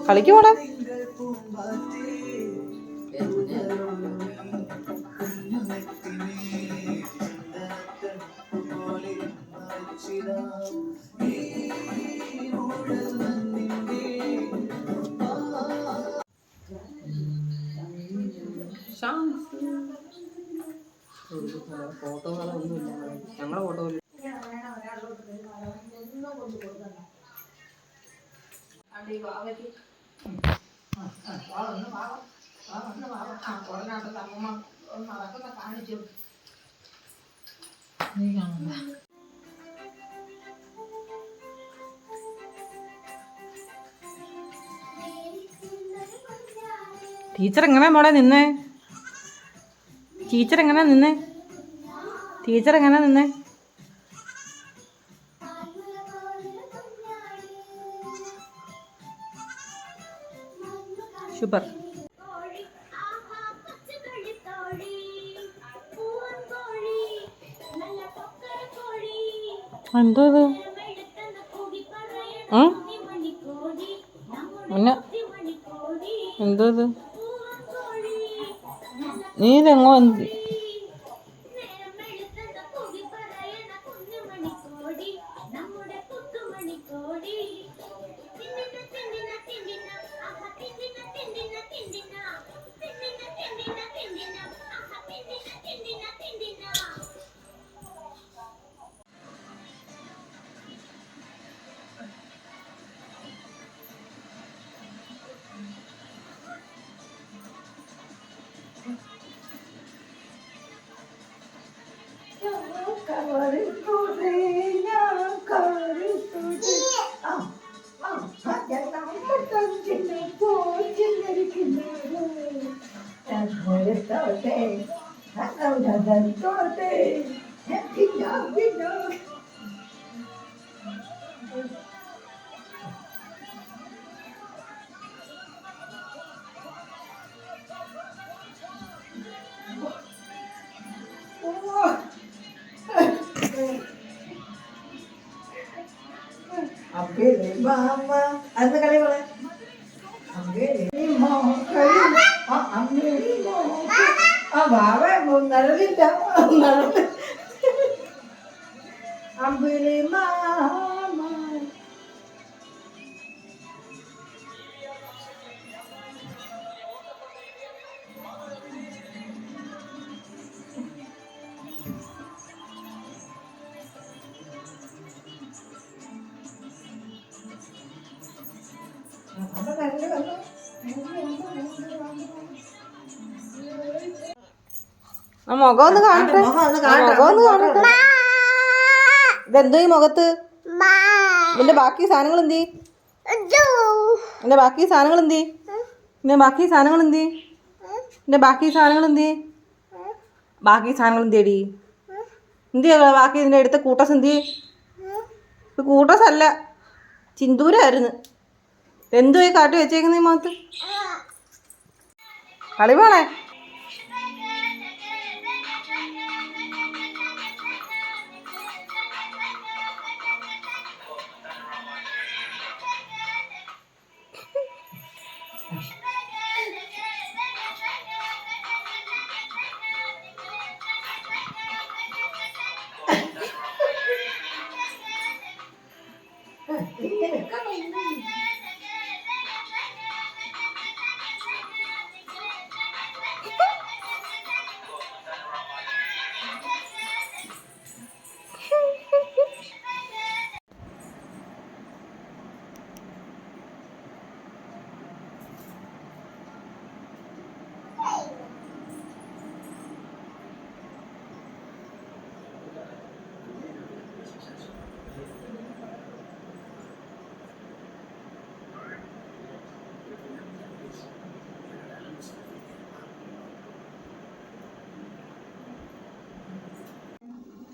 കളിക്ക് പോടാ. ഫോട്ടോകളൊന്നുമില്ല, ഞങ്ങളെ ഫോട്ടോ കാണിച്ചു. ടീച്ചർ എങ്ങനെ മോളെ നിന്നേ? ടീച്ചർ എങ്ങനെ നിന്നേ? ടീച്ചർ എങ്ങനെ നിന്നേ? സൂപ്പർ. എന്തോ ഇത്? എന്തോ ഇത്? നീ ഇതെങ്ങോ അന്ന് കളി പോലെ നടന്നില്ല. അമ്പിളി മാമ മുഖം ഒന്ന് കാണട്ടെ, മുഖം ഒന്ന് കാണട്ടെ. ഇതെന്തോ ഈ മുഖത്ത്? ഇതിന്റെ ബാക്കി സാധനങ്ങൾ എന്തി? എന്റെ ബാക്കി സാധനങ്ങൾ എന്തി? എന്റെ ബാക്കി സാധനങ്ങൾ എന്തി? എന്റെ ബാക്കി സാധനങ്ങൾ എന്തി? ബാക്കി സാധനങ്ങൾ എന്തേടി? എന്തി ബാക്കി ഇതിന്റെ അടുത്ത കൂട്ടസ് എന്തി? കൂട്ടസ് അല്ല, ചിന്തൂരായിരുന്നു. എന്തോ ഈ കാട്ടി വെച്ചേക്കുന്ന ഈ മുഖത്ത്? കളി പോണേ.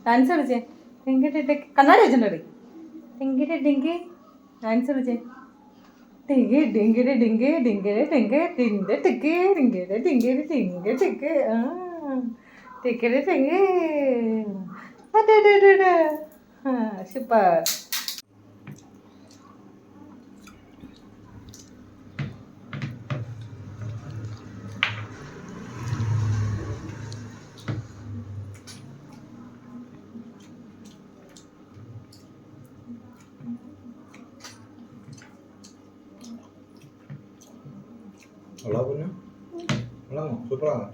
ഡാൻസ് കളിച്ചേ. കണ്ണാടി വെച്ചിട്ടുണ്ടോ? ടിങ്കിരി ടിങ്കി ഡാൻസ് കളിച്ചേ. ടിങ്കി ടിങ്കിരി ടിങ്കി ടിങ്കിരി ടിങ്കി ടിങ്കി ടിക്കി ടിങ്കിരി ടിങ്കിരി ടിങ്കി ടിക്ക് ടിക്കിരി ടിങ്കി. സൂപ്പർ. സൂപ്പറാണ്.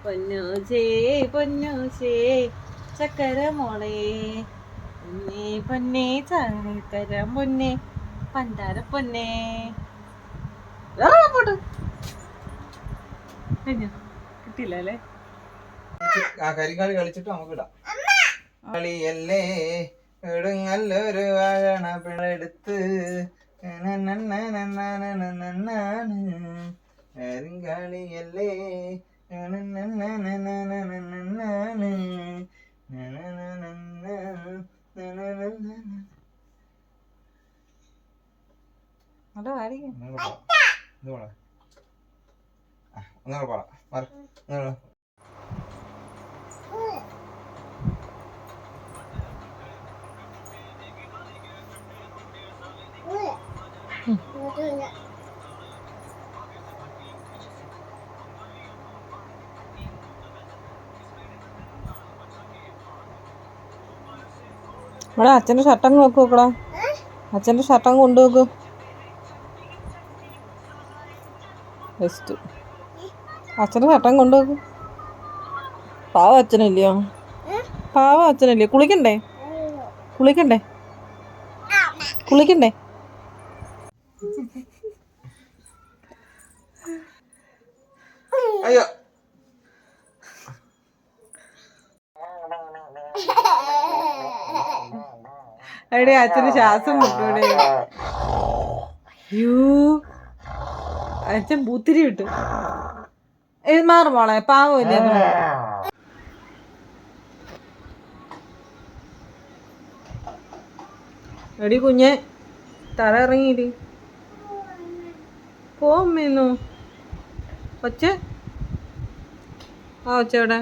പൊന്നൂച്ചേ പൊന്നൂച്ചേ ചക്കര മോളെ പൊന്നേ പൊന്നേ ചക്കര പൊന്നേ പണ്ടാര പൊന്നേ പോട്ട് കിട്ടിയില്ല അല്ലേ? ആ കരിങ്കാളി കളിച്ചിട്ട് നമുക്ക് ഇടാം. കളിയല്ലേ ഇടുങ്ങല്ലൊരു വാഴണ പിളെടുത്ത് കരിങ്കാളിയല്ലേ ഒന്നുകൂടെ പാടാം. ഇവിടെ അച്ഛൻ്റെ ഷർട്ടങ്ങ് വെക്ക് നോക്കടാ. അച്ഛൻ്റെ ഷർട്ടങ്ങ് കൊണ്ടുവെക്ക്. ബെസ്റ്റ്. അച്ഛൻ്റെ ഷർട്ടങ്ങ് കൊണ്ടുവെക്ക്. പാവം അച്ഛനല്ലയോ? പാവം അച്ഛനല്ലയോ? കുളിക്കണ്ടേ? കുളിക്കണ്ടേ? കുളിക്കണ്ടേ? അയ്യോ എടേ അച്ഛന് ശ്വാസം മുട്ടൂടെ? യൂ അച്ഛൻ പൂത്തിരി വിട്ടു. മാറും മോളെ, പാവമില്ല. എടി കുഞ്ഞെ തല ഇറങ്ങിയിടി പോമ്മേന്നു ഒച്ച. ആ ഒച്ച എവിടെ?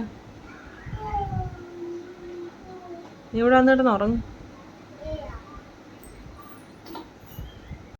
നീ ഇവിടെ വന്നിട്ട് ഉറങ്ങും.